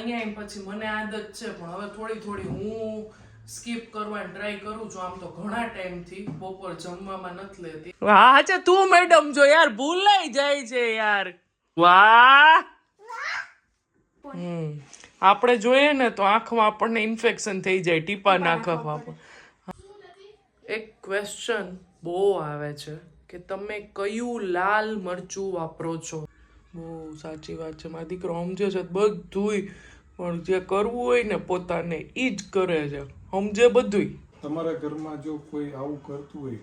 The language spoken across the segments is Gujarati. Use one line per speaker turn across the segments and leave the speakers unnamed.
અહીંયા એમ પછી મને આદત છે પણ હવે થોડી થોડી હું સ્કીપ કરવાની ટ્રાય કરું છું. આમ તો ઘણા ટાઈમથી બપોર જમવામાં નથી લેતી. હા અચ્છા તું મેડમ જો યાર ભૂલાઈ જાય છે યાર. વાહ આપણે જોઈએ ને તો આંખમાં આપણને ઇન્ફેક્શન થઈ જાય ટીપા નાખવા. એક ક્વેશ્ચન બહુ આવે છે કે તમે કયું લાલ મરચું વાપરો છો. બહુ સાચી વાત છે. મારો દીકરો સમજે છે બધુંય પણ જે કરવું હોય ને પોતાને ઈ જ કરે છે. સમજે બધુંય.
તમારા ઘરમાં જો કોઈ આવું કરતું હોય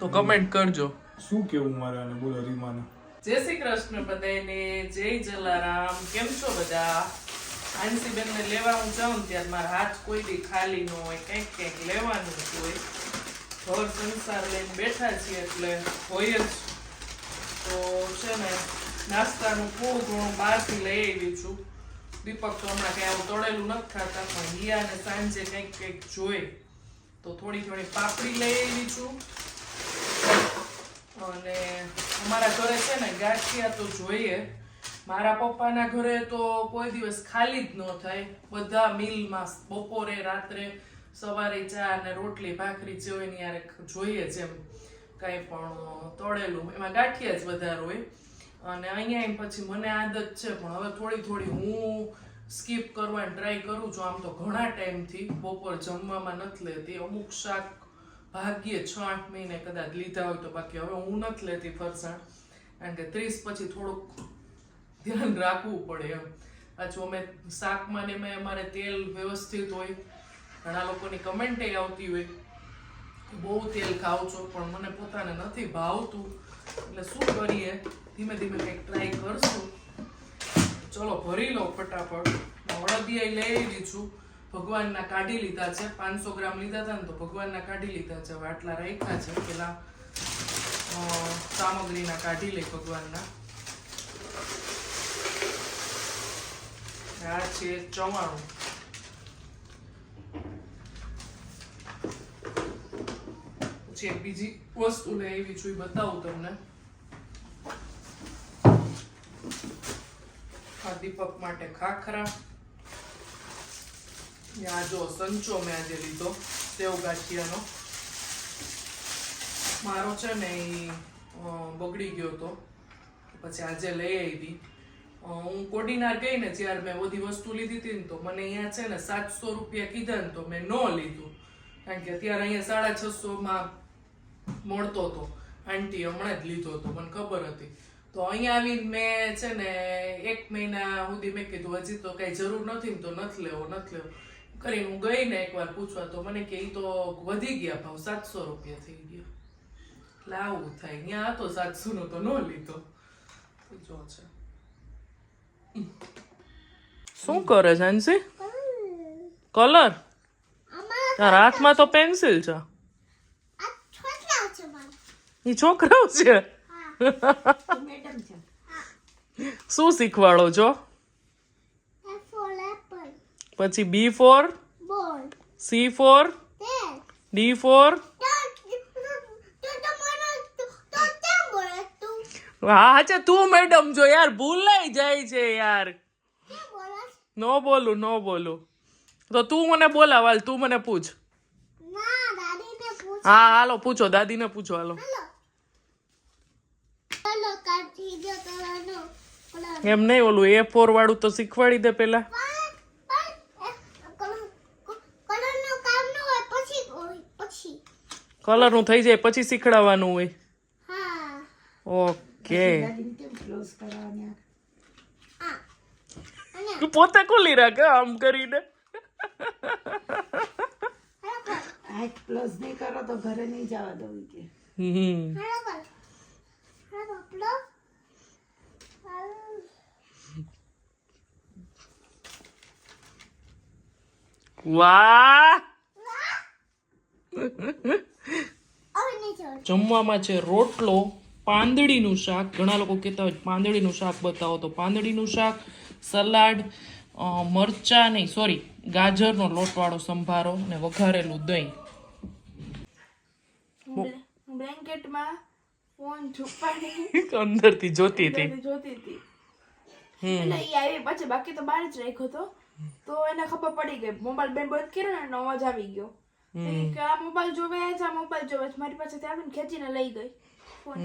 તો કમેન્ટ કરજો.
શું કેવું મારે આને બોલો રીમાને.
જય શ્રી કૃષ્ણ બધાને. જય જલારામ. કેમ છો બધા? આંસીબેન ને લેવા હું જાઉં ત્યારે મારા હાથ કોઈ દી ખાલી ન હોય. કંઈક કંઈક લેવાનું જ હોય. ઘર સંસાર લઈને બેઠા છીએ એટલે હોય જ. તો છે ને નાસ્તાનું થોડું ઘણું બહારથી લઈ આવી છું. દીપક તો હમણાં કંઈ આવું તળેલું નથી ખાતા પણ હિયાને સાંજે કંઈક કંઈક જોઈ તો થોડી ઘણી પાપડી લઈ આવી છું. અને અમારા ઘરે છે ને ગાંઠિયા તો જોઈએ. મારા પપ્પાના ઘરે તો કોઈ દિવસ ખાલી જ ન થાય. બધા મિલમાં બપોરે રાત્રે સવારે ચા અને રોટલી ભાખરી જેવી યારે જોઈએ છે. એમ કાંઈ પણ તળેલું એમાં ગાંઠિયા જ વધારે હોય. અને અહીંયા એમ પછી મને આદત છે પણ હવે થોડી થોડી હું સ્કીપ કરવાની ટ્રાય કરું છું. આમ તો ઘણા ટાઈમથી બપોર જમવામાં નથી લેતી. અમુક શાક ભાગ્યે 6-8 મહિને કદાચ લીધા હોય તો, બાકી હવે હું નથી લેતી ફરસાણ. કારણ કે 30 પછી થોડુંક ધ્યાન રાખવું પડે એમ. પાછું અમે શાકમાં ને એમાં અમારે તેલ વ્યવસ્થિત હોય. ઘણા લોકોની કમેન્ટ આવતી હોય કે બહુ તેલ ખાવ છો પણ મને પોતાને નથી ભાવતું. એટલે શું કરીએ, ધીમે ધીમે કંઈક ટ્રાય કરશું. ચલો ભરી લો ફટાફટ. અડદિયા લઈ આવી છું. ભગવાનના કાઢી લીધા છે. 500 ગ્રામ લીધા હતા ને તો ભગવાનના કાઢી લીધા છે. હવે આટલા રાખ્યા છે. પેલા સામગ્રીના કાઢી લઈ ભગવાનના. આ છે ચવાણું. પછી એક બીજી વસ્તુ લઈ આવી છું, એ બતાવું તમને. આ દીપક માટે ખાખરા. આ જો સંચો મેં આજે લીધો સેવ ગાંઠિયાનો. મારો છે ને એ બગડી ગયો હતો પછી આજે લઈ આવી. હું કોડીનાર ગઈ ને જ્યારે મેં બધી વસ્તુ લીધી હતી ને તો મને અહીંયા છે ને 700 રૂપિયા કીધા ને તો મેં ન લીધું. કારણ કે અત્યારે અહીંયા 650 મળતો હતો. આંટી હમણાં જ લીધો હતો, મને ખબર હતી. તો અહીંયા આવીને મેં છે ને 1 મહિના સુધી મેં કીધું હજી તો કઈ જરૂર નથી ને તો નથી લેવો કરીને હું ગઈ ને એકવાર પૂછવા તો મને કે ઈ તો વધી ગયા ભાવ, 700 રૂપિયા થઈ ગયા. એટલે આવું થાય. અહીંયા હતો 700 નો તો ન લીધો. જો છે શું કરે છે અંશી? કલર? તારા હાથમાં તો પેન્સિલ છે. એ છોકરાઓ છે. શું શીખવાડો છો? પછી B for C for D for. હા અચ્છા તું મેડમ જો યાર ભૂલાઈ જાય છે યાર. નો બોલું તો તું મને બોલાવ. તું મને પૂછ. હા હાલો પૂછો, દાદીને પૂછો. હાલો એમ નહીં, ઓલું A4 વાળું તો શીખવાડી દે પેલા. કલર નું થઈ જાય પછી શીખડાવવાનું હોય. ઓકે તું પોતે ખોલી રાખ આમ કરીને.
પ્લસ નહીં કરો તો ઘરે નહીં જવા દઉં કે.
વાહ. જમવામાં છે રોટલો, પાંદડીનું શાક. ઘણા લોકો કહેતા હોય પાંદડીનું શાક બતાવો તો પાંદડીનું શાક, સલાડ, ગાજરનો લોટવાળો સંભારો ને વઘારેલું દહીં.
બ્લેન્કેટમાં ફોન છુપાડી
અંદરથી જોતી હતી.
એટલે એ આવી પછી બાકી તો બહાર જ રાખ્યો હતો. તો એને ખબર પડી ગઈ મોબાઈલ બેન બંધ કર્યો ને એનો અવાજ આવી ગયો. તો ઈ કે આ મોબાઈલ જોવે છે, આ મોબાઈલ જોવે છે. મારી પાસે આવીને ખેંચીને લઈ ગઈ ફોન.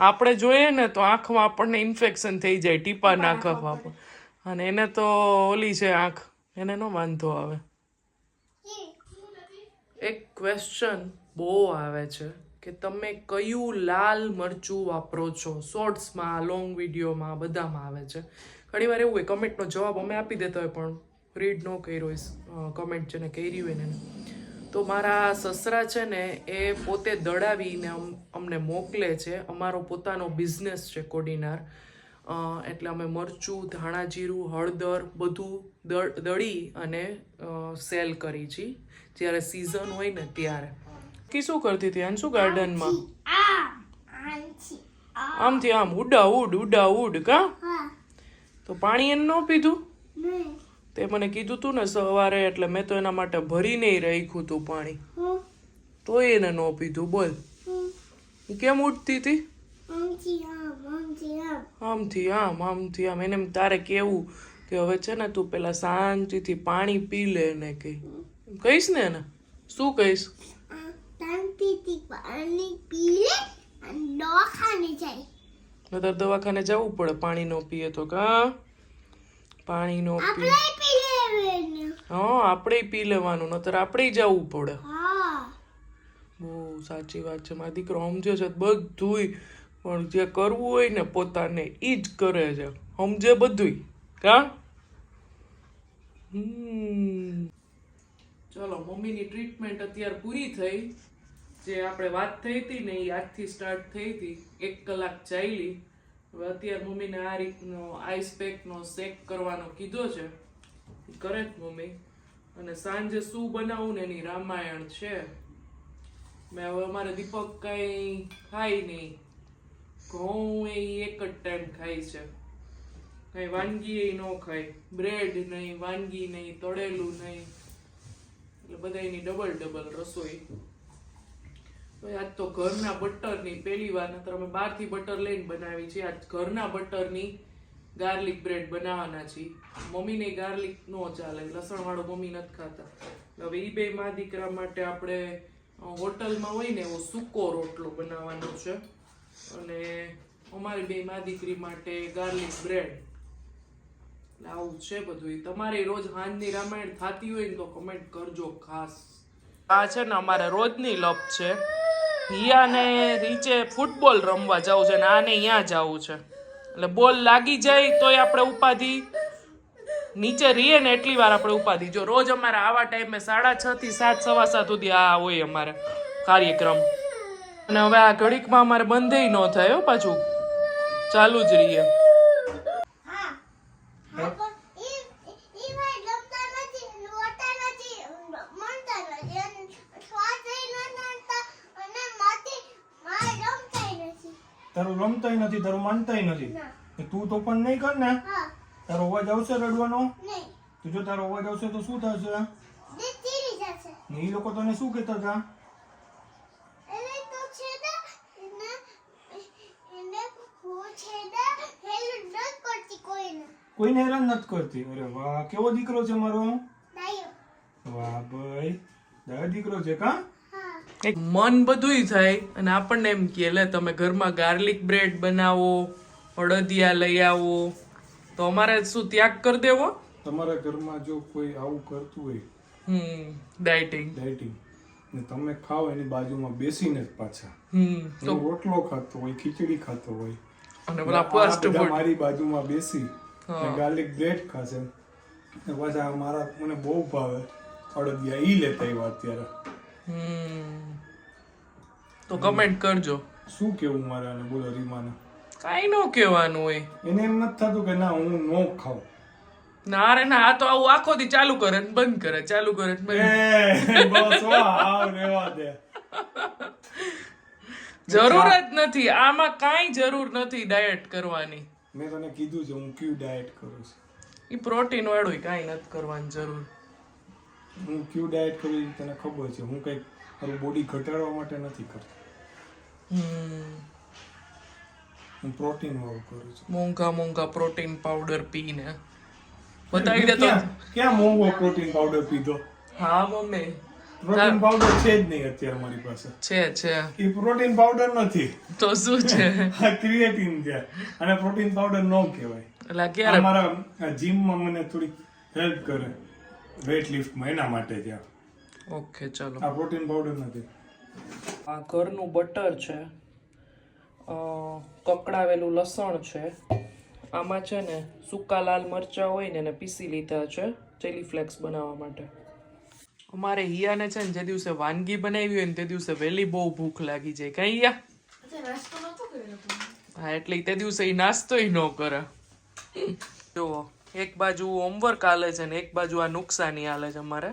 આપણે જોઈએ ને તો આંખમાં આપણને ઇન્ફેક્શન થઈ જાય ટીપા નાખવા પર. અને એને તો ઓલી છે આંખ, એને નો વાંધો આવે. એક ક્વેશ્ચન બહુ આવે છે કે તમે કયું લાલ મરચું વાપરો છો? શોર્ટ્સમાં, લોંગ વિડીયોમાં, બધામાં આવે છે. ઘણી વાર એવું હોય કમેન્ટનો જવાબ અમે આપી દેતા હોય પણ રીડ ન કર્યો હોય કમેન્ટ જેને કરી હોય ને. તો મારા સસરા છે ને એ પોતે દળાવીને અમને મોકલે છે. અમારો પોતાનો બિઝનેસ છે કોડીનાર. એટલે અમે મરચું, ધાણા જીરું, હળદર બધું દળી અને સેલ કરી છીએ જ્યારે સિઝન હોય ને ત્યારે. કી શું કરતી હતી આન શું ગાર્ડનમાં? આમથી આમ ઉડા કા? તો પાણી એને ન પીધું? તે મને કીધું તું ને સવારે, એટલે મેં તો એના માટે ભરીને રાખ્યું તું પાણી. તોય એને ન પીધું. બોલ કેમ ઉડતી હતી? આમથી આમ. એને તારે કેવું કે હવે છે ને તું પેલા શાંતિથી પાણી પી લે ને કઈ કહીશ ને એને? શું કહીશ? તારે દવાખાને જવું પડે પાણી નો પીએ તો. કા પાણી નો પીએ હા આપણે પી લેવાનું, નતર આપણે જવું પડે. બહુ સાચી વાત છે. મારો દીકરો સમજે છે બધુંય, પણ જે કરવું હોય ને પોતાને ઈ જ કરે છે. સમજે બધુંય. કા ચલો મમ્મીની ટ્રીટમેન્ટ અત્યારે પૂરી થઈ. જે આપણે વાત થઈ હતી ને એ આજથી સ્ટાર્ટ થઈ હતી. 1 કલાક ચાલી. હવે અત્યારે મમ્મીને આ રીતનો આઈસ પેકનો શેક કરવાનો કીધો છે, કરે જ મમ્મી. અને સાંજે શું બનાવું ને એની રામાયણ છે. મેં હવે અમારે દીપક કઈ ખાય નહીં. ઘઉં એ એક જ ટાઈમ ખાય છે, કઈ વાનગી એ ન ખાય. બ્રેડ નહીં, વાનગી નહીં, તળેલું નહીં. એટલે બધા એની ડબલ રસોઈ. આજ તો ઘરના બટરની પહેલી વાર, નતર અમે બહારથી બટર લઈને બનાવી છે. આજ ઘરના બટરની ગાર્લિક બ્રેડ બનાવવાના છીએ. મમ્મીને ગાર્લિક નો ચાલે, લસણ વાળો મમ્મી નથી ખાતા. હવે ઈ બે માં દીકરા માટે આપણે હોટલમાં હોય ને એવો સૂકો રોટલો બનાવવાનો છે. અને અમારી બે માં દીકરી માટે ગાર્લિક બ્રેડ. આવું છે બધું. તમારે રોજ હાંજની રામાયણ થતી હોય ને તો કમેન્ટ કરજો ખાસ. આ છે ને અમારે રોજની લપ છે. હિયાને નીચે ફૂટબોલ રમવા જવું છે ને આને અહીંયા જવું છે. એટલે બોલ લાગી જાય તોય આપણે ઉપાધિ, નીચે રહીએ ને એટલી વાર આપણે ઉપાધિ. જો રોજ અમારે આવા ટાઈમે 6:30 થી 7, 7:15 સુધી આ હોય અમારે કાર્યક્રમ. અને હવે આ ઘડીકમાં અમારે બંધેય ન થાય પાછું, ચાલુ જ રહીએ.
તારું રમતાય નથી, તારું માનતાય નથી. તું તો પણ નહીં કર ને. તારો અવાજ આવશે રડવાનો? તો જો તારો અવાજ આવશે તો શું થશે? એ લોકો તને શું કહેતા હતા? કોઈને હેરાન નથી કરતી. અરે વાહ, કેવો દીકરો છે મારો. વાહ ભાઈ, દયા દીકરો છે. કા
એક મન બધુંય થાય અને આપણને એમ કે લે તમે ઘરમાં ગાર્લિક બ્રેડ બનાવો, અડદિયા લઈ આવો. તો અમારે શું ત્યાગ કરી દેવો?
તમારા ઘરમાં જો કોઈ આવું કરતું હોય
ડાયટિંગ
ને તમે ખાઓ એની બાજુમાં બેસીને જ પાછા, તો રોટલો ખાતો હોય, ખીચડી ખાતો હોય
અને પેલા ફાસ્ટ ફૂડ
મારી બાજુમાં બેસી ગાર્લિક બ્રેડ ખાશે ને પાછા મને બહુ ભાવે અડદિયા, ઈ લેતા આવ્યા અત્યારે.
તો કમેન્ટ કરજો
શું કેવું મારે આને. બોલો રીમાને
કાઈ નો કહેવાનું હોય.
એને એમ નથી થતું કે ના હું નો ખાઉં.
ના રે ના, આ તો આવું આખો દી ચાલુ કરે ને બંધ કરે, ચાલુ કરે ને બંધ.
બસ આવ રેવા દે.
જરૂર જ નથી આમાં, કાઈ જરૂર નથી ડાયટ કરવાની.
મેં તને કીધું છે હું ક્યુ ડાયટ કરું છું.
ઈ પ્રોટીન વાળું કાઈ નથી કરવાની જરૂર.
હું ક્યુ ડાયટ કરું તને ખબર છે. હું કઈ મારું બોડી ઘટાડવા માટે નથી કરતો. હું પ્રોટીન વાળું કરું છું.
મોંઘા પ્રોટીન પાવડર પીને બતાવી દે તો.
ક્યાં મોંઘો પ્રોટીન પાવડર પીધો?
હા મમ્મી
પ્રોટીન પાવડર છે જ નહીં અત્યારે મારી પાસે.
છે
એ પ્રોટીન પાવડર નથી,
તો શું છે?
આ ક્રિએટિન છે. અને પ્રોટીન પાવડર ન કહેવાય.
એટલે ક્યારે
અમારા જીમમાં મને થોડી હેલ્પ કરે વેઇટ લિફ્ટમાં, એના માટે છે.
ઓકે ચલો.
આ પ્રોટીન પાવડર નથી.
આ ઘરનું બટર છે, કકડાવેલું લસણ છે, આમાં છે ને સૂકા લાલ મરચા હોય ને એને પીસી લીધા છે ચીલી ફ્લેક્સ બનાવવા માટે. અમારે હિયાને છે ને જે દિવસે વાનગી બનાવી હોય ને તે દિવસે વહેલી બહુ ભૂખ લાગી જાય. કઈ હિયા? હા એટલે તે દિવસે એ નાસ્તોય ન કરે. જુઓ એક બાજુ હોમવર્ક હાલે છે ને એક બાજુ આ નુકસાની હાલે છે અમારે.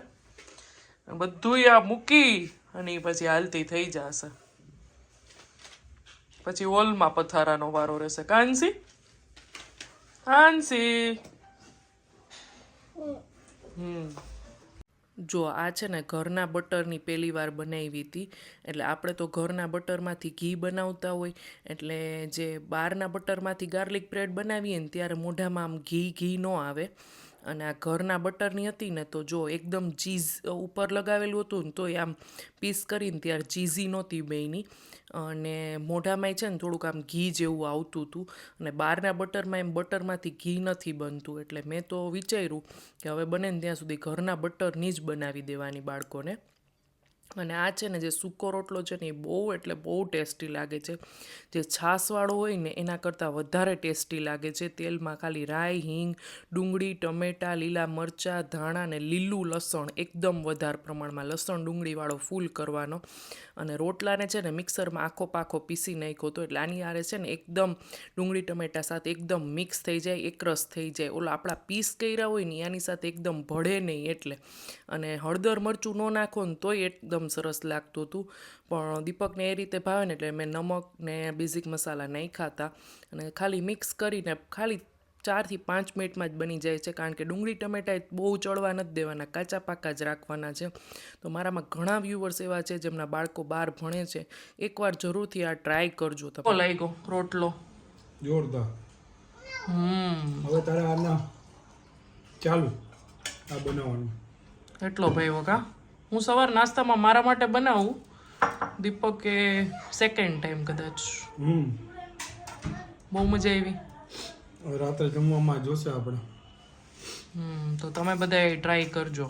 બધું આ મૂકી અને ઈ પછી હાલતી થઈ જશે. પછી હોલમાં પથારાનો વારો રહેશે. કાંસી જો આ છે ને ઘરના બટરની પહેલી વાર બનાવી હતી. એટલે આપણે તો ઘરના બટરમાંથી ઘી બનાવતા હોય, એટલે જે બહારના બટરમાંથી ગાર્લિક બ્રેડ બનાવીએ ને ત્યારે મોઢામાં આમ ઘી ન આવે. અને આ ઘરના બટરની હતી ને તો જો એકદમ ચીઝ ઉપર લગાવેલું હતું ને તોય આમ પીસ કરીને ત્યારે ચીઝી નહોતી બેયની. અને મોઢામાંય છે ને થોડુંક આમ ઘી જેવું આવતું હતું. અને બહારના બટરમાં એમ બટરમાંથી ઘી નથી બનતું. એટલે મેં તો વિચાર્યું કે હવે બને ને ત્યાં સુધી ઘરના બટરની જ બનાવી દેવાની બાળકોને. અને આ છે ને જે સૂકો રોટલો છે ને એ બહુ એટલે બહુ ટેસ્ટી લાગે છે. જે છાશવાળો હોય ને એના કરતાં વધારે ટેસ્ટી લાગે છે. તેલમાં ખાલી રાઈ, હિંગ, ડુંગળી, ટમેટાં, લીલા મરચાં, ધાણા ને લીલું લસણ એકદમ વધારે પ્રમાણમાં, લસણ ડુંગળીવાળો ફૂલ કરવાનો. અને રોટલાને છે ને મિક્સરમાં આખો પાખો પીસી નાખ્યો હતો. એટલે આની આરે છે ને એકદમ ડુંગળી ટમેટા સાથે એકદમ મિક્સ થઈ જાય, એકરસ થઈ જાય. ઓલા આપણા પીસ કર્યા હોય ને આની સાથે એકદમ ભળે નહીં એટલે. અને હળદર મરચું ન નાખો ને તોય એકદમ સરસ લાગતું હતું. પણ દીપકને એ રીતે ભાવે ને એટલે મેં નમક ને બેઝિક મસાલા નાખ્યા હતા. અને ખાલી મિક્સ કરીને ખાલી 4 થી 5 મિનિટમાં જ બની જાય છે. કારણ કે ડુંગળી ટમેટા બહુ ચડવા નથી દેવાના, કાચા પાકા જ રાખવાના છે. તો મારામાં ઘણા વ્યુઅર્સ એવા છે જેમના બાળકો બહાર ભણે છે. એકવાર જરૂરથી આ ટ્રાય કરજો તમે. લાગ્યો રોટલો
જોરદાર. હવે તારે આના ચાલુ આ બનાવવાનું
એટલો ભાઈ કા. હું સવાર નાસ્તામાં મારા માટે બનાવું, દીપકે સેકન્ડ ટાઈમ કદાચ. બહુ મજા આવી.
રાત્રે જમવામાં જોશે આપણે.
તો તમે બધા ટ્રાય કરજો.